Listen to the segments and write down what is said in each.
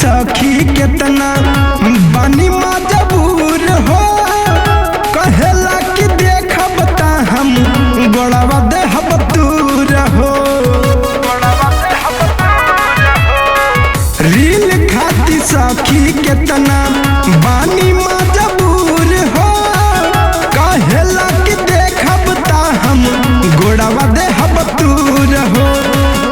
सखी कितना बानी मजबूर हो कहेला कि देखब ता हम गोड़वा देहब दूर हो रील खाती सखी कितना बानी मजबूर हो कहेला कि देखब ता हम गोड़वा देहब दूर हो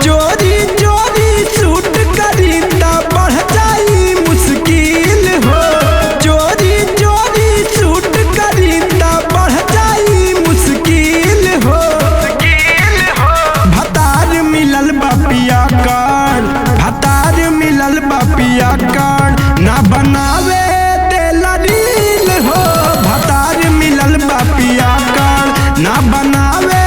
चोरी चोरी शूट करी ता बढ़ जाई मुश्किल हो चोरी चोरी शूट करी ता बढ़ जाई मुश्किल हो भतार मिलल बापिया कर भतार मिलल बापिया कर ना बनावे देला रील हो भतार मिलल बापिया कर ना बनावे